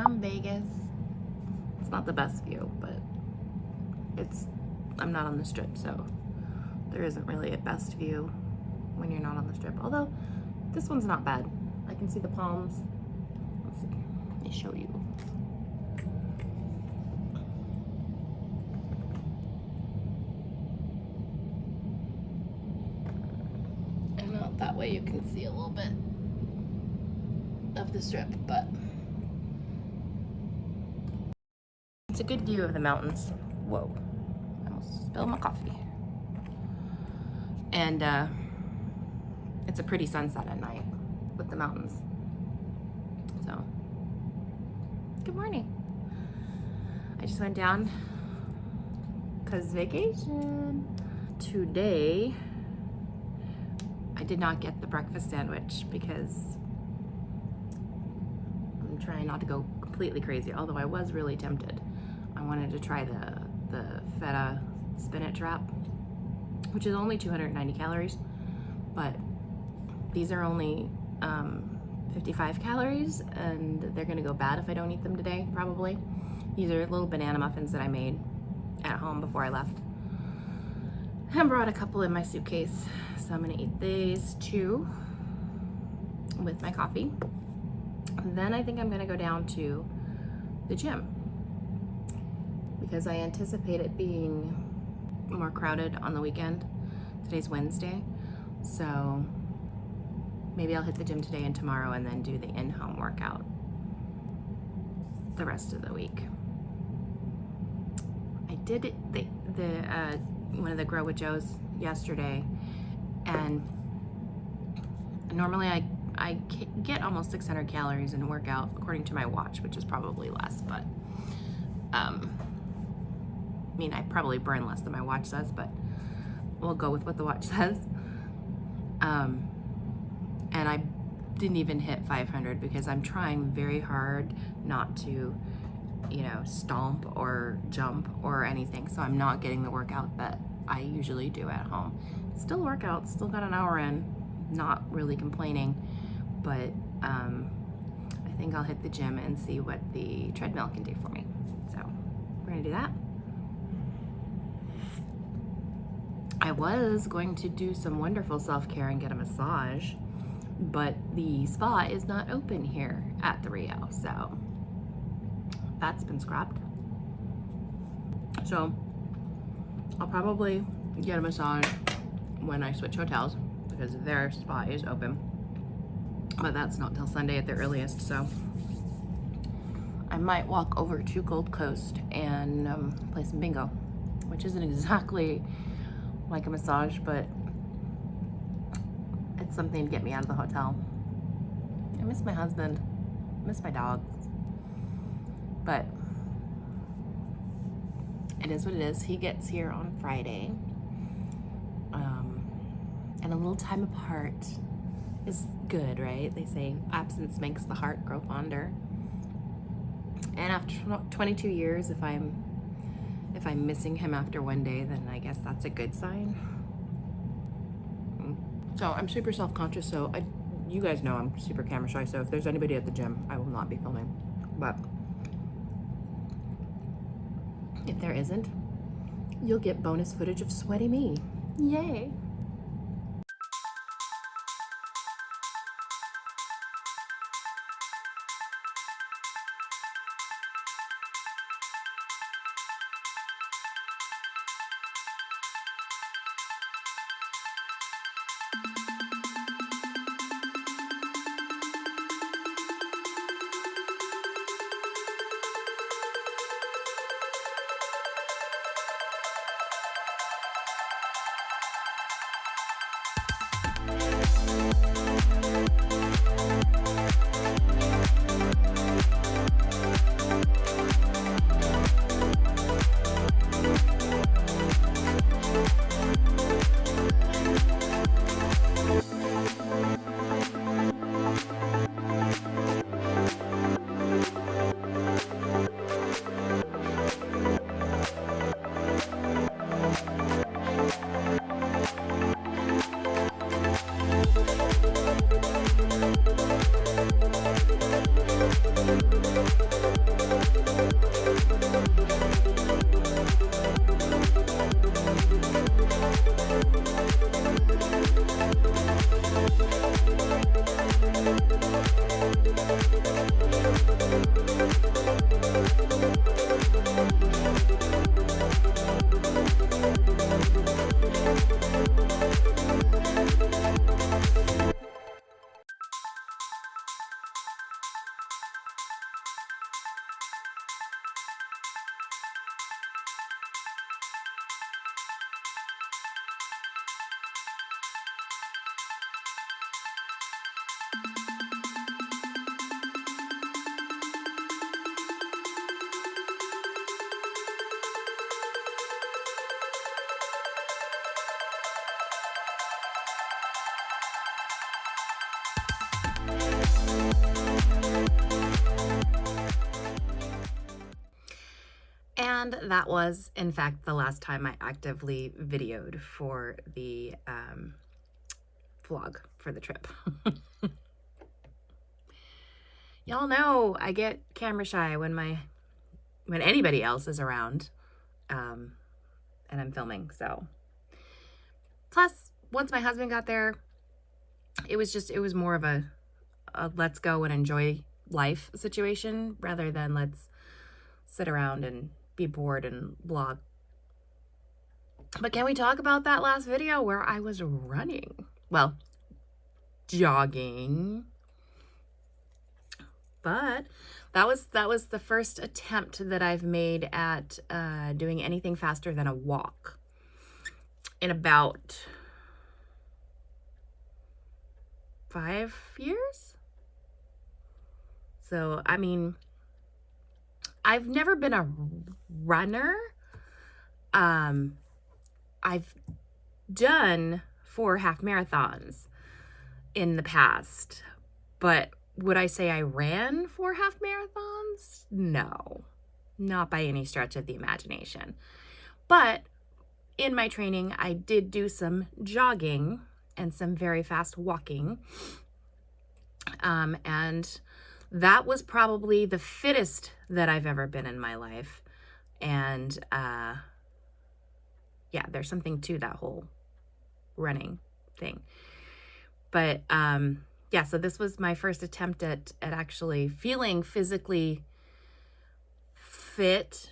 from Vegas. It's not the best view, but I'm not on the strip, so there isn't really a best view when you're not on the strip. Although this one's not bad. I can see the palms. Let's see. Let me show you. And out that way you can see a little bit of the strip, but it's a good view of the mountains. Whoa, I almost spilled my coffee. And it's a pretty sunset at night with the mountains. So, good morning. I just went down because vacation. Today, I did not get the breakfast sandwich because I'm trying not to go completely crazy, although I was really tempted. I wanted to try the feta spinach wrap, which is only 290 calories, but these are only 55 calories, and they're gonna go bad if I don't eat them today, probably. These are little banana muffins that I made at home before I left. I brought a couple in my suitcase, so I'm gonna eat these too with my coffee. Then I think I'm gonna go down to the gym because I anticipate it being more crowded on the weekend. Today's Wednesday, so maybe I'll hit the gym today and tomorrow and then do the in-home workout the rest of the week. I did one of the Grow with Joes yesterday, and normally I get almost 600 calories in a workout according to my watch, which is probably less, but I mean, I probably burn less than my watch says, but we'll go with what the watch says. And I didn't even hit 500 because I'm trying very hard not to, stomp or jump or anything. So I'm not getting the workout that I usually do at home. Still workout, still got an hour in, not really complaining, but I think I'll hit the gym and see what the treadmill can do for me. So we're gonna do that. I was going to do some wonderful self-care and get a massage, but the spa is not open here at the Rio, so that's been scrapped. So I'll probably get a massage when I switch hotels because their spa is open, but that's not till Sunday at the earliest, so I might walk over to Gold Coast and play some bingo, which isn't exactly like a massage, but it's something to get me out of the hotel. I miss my husband, I miss my dogs, but it is what it is. He gets here on Friday, and a little time apart is good, right? They say absence makes the heart grow fonder, and after 22 years, if I'm missing him after one day, then I guess that's a good sign. So I'm super self-conscious, so you guys know I'm super camera shy, so if there's anybody at the gym, I will not be filming. But if there isn't, you'll get bonus footage of sweaty me. Yay! And that was, in fact, the last time I actively videoed for the vlog for the trip. Y'all know I get camera shy when anybody else is around and I'm filming. So plus, once my husband got there, it was more of a let's go and enjoy life situation rather than let's sit around and be bored and vlog. But can we talk about that last video where I was running? Well, jogging. But that was the first attempt that I've made at doing anything faster than a walk in about 5 years. So, I mean, I've never been a runner. I've done 4 half marathons in the past, but would I say I ran 4 half marathons? No, not by any stretch of the imagination. But in my training, I did do some jogging and some very fast walking. And that was probably the fittest that I've ever been in my life. And yeah, there's something to that whole running thing. But yeah, so this was my first attempt at actually feeling physically fit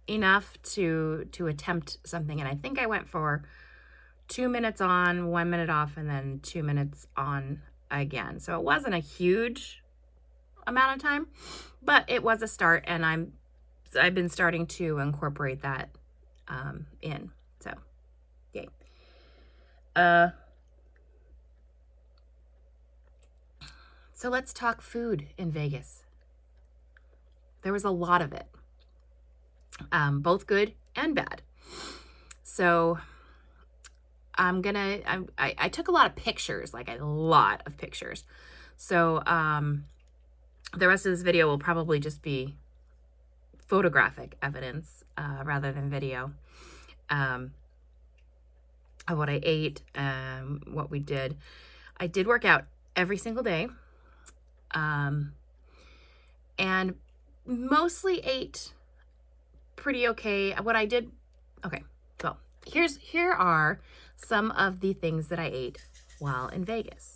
enough to attempt something. And I think I went for 2 minutes on, 1 minute off, and then 2 minutes on again. So it wasn't a huge amount of time, but it was a start, and I've been starting to incorporate that in. So yay. So let's talk food in Vegas. There was a lot of it, both good and bad. So I took a lot of pictures, like a lot of pictures. So the rest of this video will probably just be photographic evidence rather than video of what I ate, what we did. I did work out every single day, and mostly ate pretty okay. What I did, okay, so here are some of the things that I ate while in Vegas.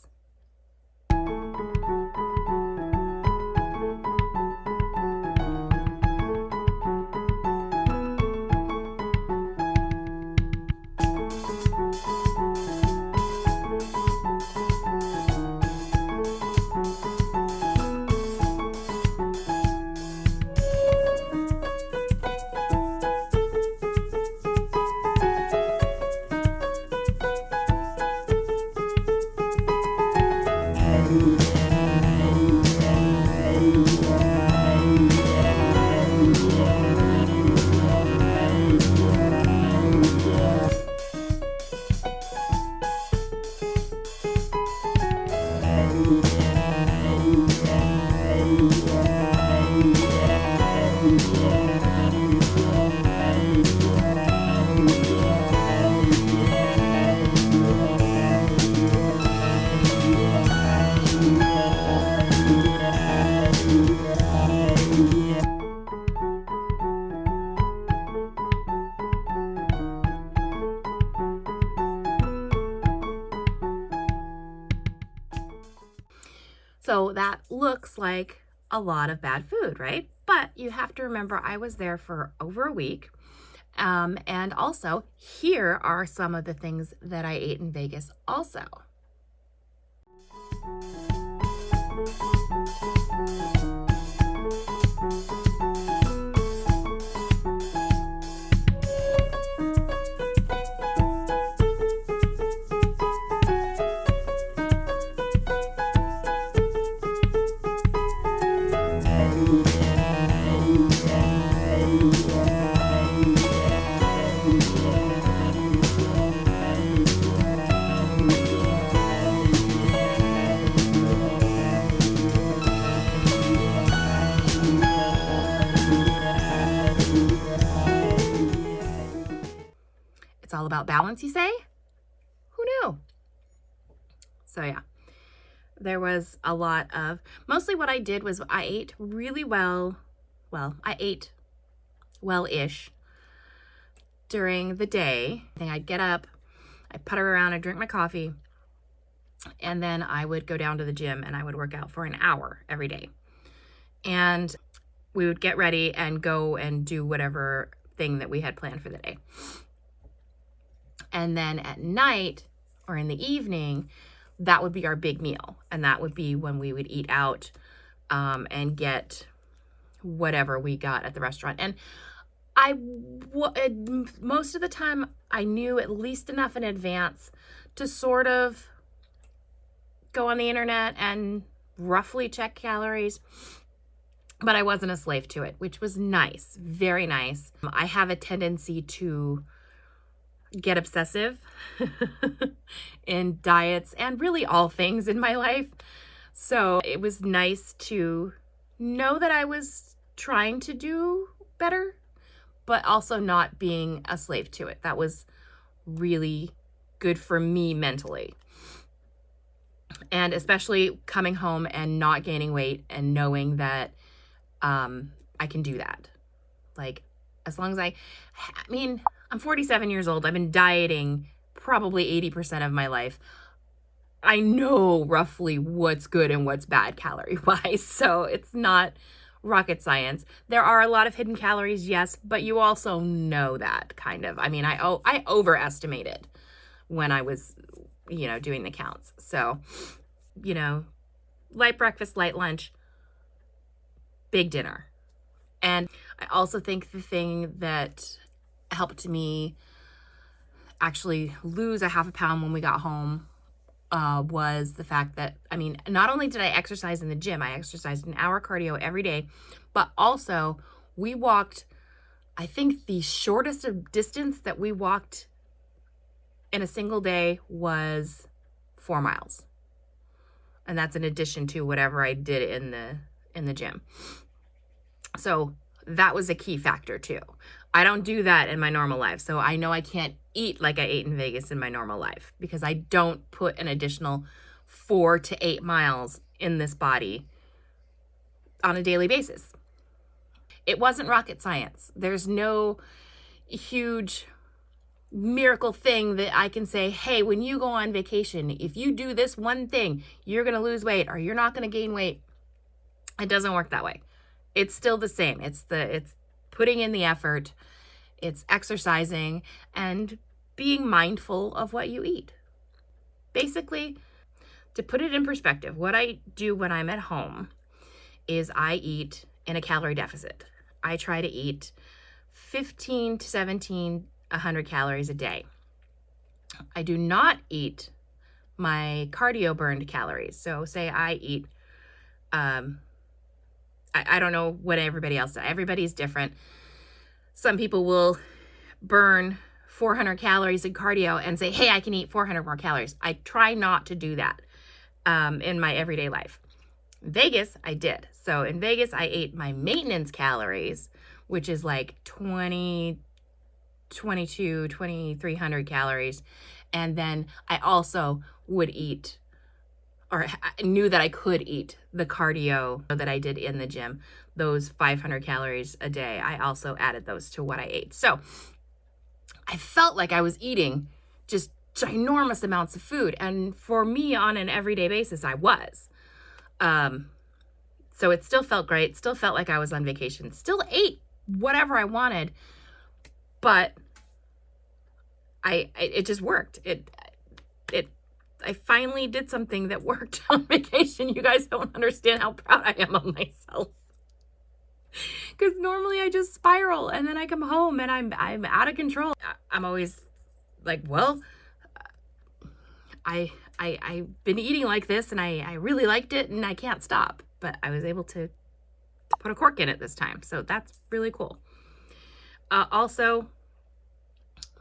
So that looks like a lot of bad food, right? But you have to remember I was there for over a week. And also, here are some of the things that I ate in Vegas also. all about balance, you say? Who knew? So yeah, there was a lot of, mostly what I did was I ate really well. Well, I ate well-ish during the day. I think I'd get up, I'd putter around, I'd drink my coffee, and then I would go down to the gym and I would work out for an hour every day. And we would get ready and go and do whatever thing that we had planned for the day. And then at night or in the evening, that would be our big meal. And that would be when we would eat out and get whatever we got at the restaurant. And most of the time I knew at least enough in advance to sort of go on the internet and roughly check calories, but I wasn't a slave to it, which was nice, very nice. I have a tendency to get obsessive in diets and really all things in my life. So it was nice to know that I was trying to do better, but also not being a slave to it. That was really good for me mentally. And especially coming home and not gaining weight and knowing that I can do that. Like, as long as I mean, I'm 47 years old. I've been dieting probably 80% of my life. I know roughly what's good and what's bad calorie-wise, so it's not rocket science. There are a lot of hidden calories, yes, but you also know that, kind of. I mean, I overestimated when I was, doing the counts. So, light breakfast, light lunch, big dinner. And I also think the thing that helped me actually lose a half a pound when we got home was the fact that, not only did I exercise in the gym, I exercised an hour cardio every day, but also we walked, I think the shortest of distance that we walked in a single day was 4 miles. And that's in addition to whatever I did in the gym. So that was a key factor too. I don't do that in my normal life. So I know I can't eat like I ate in Vegas in my normal life because I don't put an additional 4 to 8 miles in this body on a daily basis. It wasn't rocket science. There's no huge miracle thing that I can say, hey, when you go on vacation, if you do this one thing, you're going to lose weight or you're not going to gain weight. It doesn't work that way. It's still the same. It's putting in the effort. It's exercising and being mindful of what you eat. Basically, to put it in perspective, what I do when I'm at home is I eat in a calorie deficit. I try to eat 15 to 1,700 calories a day. I do not eat my cardio burned calories. So say I eat, I don't know what everybody else does. Everybody's different. Some people will burn 400 calories in cardio and say, hey, I can eat 400 more calories. I try not to do that in my everyday life. In Vegas, I did. So in Vegas, I ate my maintenance calories, which is like 2,300 calories. And then I also would eat, or I knew that I could eat the cardio that I did in the gym, those 500 calories a day. I also added those to what I ate. So I felt like I was eating just ginormous amounts of food. And for me on an everyday basis, I was. So it still felt great. Still felt like I was on vacation. Still ate whatever I wanted. But it just worked. I finally did something that worked on vacation. You guys don't understand how proud I am of myself. Because normally I just spiral and then I come home and I'm out of control. I'm always like, well, I've been eating like this and I really liked it and I can't stop. But I was able to put a cork in it this time. So that's really cool. Also,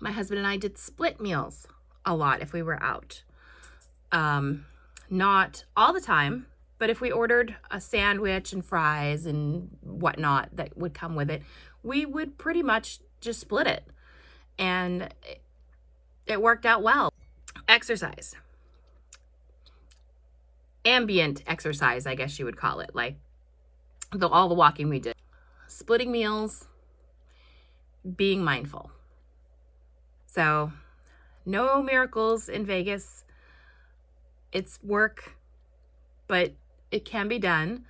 my husband and I did split meals a lot if we were out. Not all the time, but if we ordered a sandwich and fries and whatnot that would come with it, we would pretty much just split it. And it worked out well. Exercise. Ambient exercise, I guess you would call it, like all the walking we did. Splitting meals, being mindful. So no miracles in Vegas. It's work, but it can be done.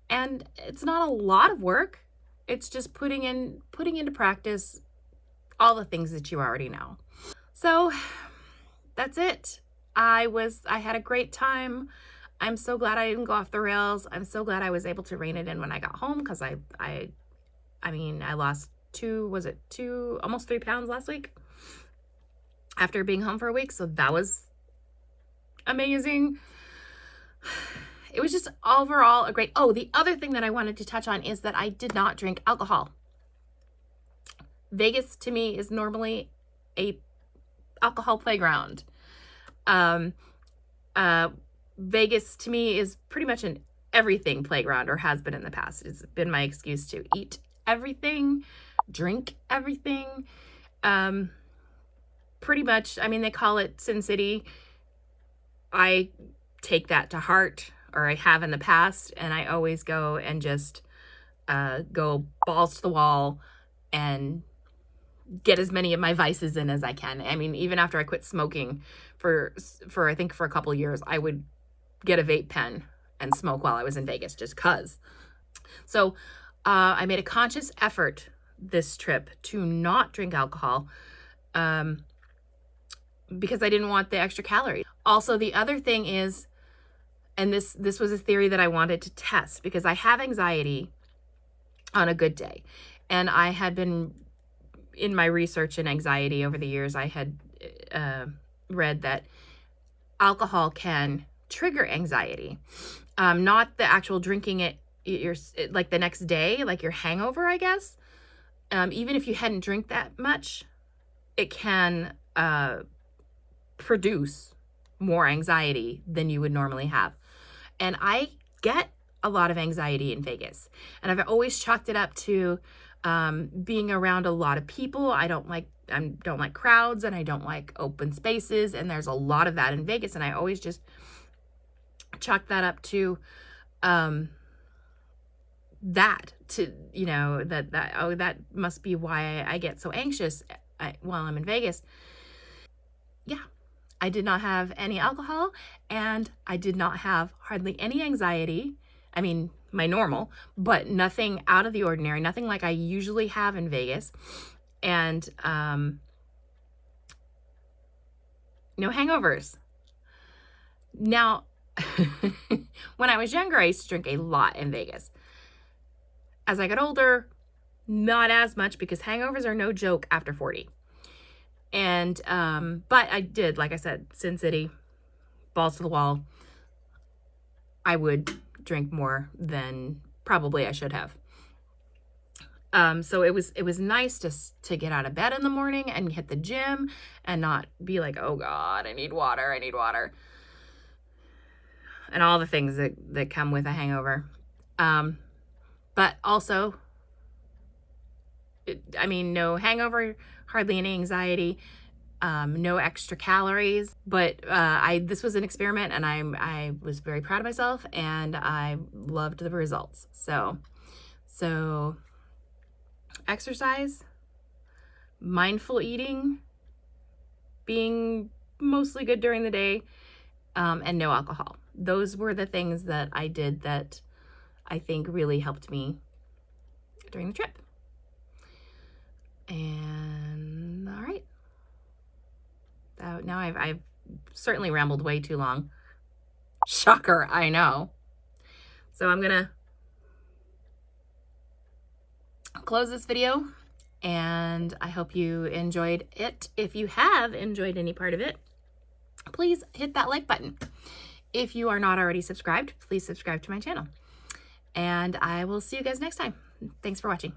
And it's not a lot of work. It's just putting into practice all the things that you already know. So that's it. I had a great time. I'm so glad I didn't go off the rails. I'm so glad I was able to rein it in when I got home, because I lost almost 3 pounds last week after being home for a week. So that was amazing. It was just overall a great, the other thing that I wanted to touch on is that I did not drink alcohol. Vegas to me is normally a alcohol playground. Vegas to me is pretty much an everything playground, or has been in the past. It's been my excuse to eat everything, drink everything. Pretty much, I mean, they call it Sin City. I take that to heart, or I have in the past, and I always go and just go balls to the wall and get as many of my vices in as I can. I mean, even after I quit smoking for I think for a couple of years, I would get a vape pen and smoke while I was in Vegas, just cause. So I made a conscious effort this trip to not drink alcohol, because I didn't want the extra calories. Also, the other thing is, and this was a theory that I wanted to test, because I have anxiety on a good day. And I had been, in my research in anxiety over the years, I had read that alcohol can trigger anxiety. Not the actual drinking it, like the next day, like your hangover, I guess. Even if you hadn't drank that much, it can produce more anxiety than you would normally have. And I get a lot of anxiety in Vegas. And I've always chalked it up to being around a lot of people. I don't like crowds, and I don't like open spaces. And there's a lot of that in Vegas. And I always just chalk that up to that must be why I get so anxious while I'm in Vegas. Yeah. I did not have any alcohol, and I did not have hardly any anxiety. I mean, my normal, but nothing out of the ordinary, nothing like I usually have in Vegas. And no hangovers. Now, when I was younger, I used to drink a lot in Vegas. As I got older, not as much, because hangovers are no joke after 40. And, but I did, like I said, Sin City, balls to the wall. I would drink more than probably I should have. So it was nice to get out of bed in the morning and hit the gym and not be like, oh God, I need water. And all the things that come with a hangover. But also, no hangover, hardly any anxiety, no extra calories. But this was an experiment, and I was very proud of myself, and I loved the results. So exercise, mindful eating, being mostly good during the day, and no alcohol. Those were the things that I did that I think really helped me during the trip. And all right. Now I've certainly rambled way too long. Shocker, I know. So I'm gonna close this video, and I hope you enjoyed it. If you have enjoyed any part of it, please hit that like button. If you are not already subscribed, please subscribe to my channel. And I will see you guys next time. Thanks for watching.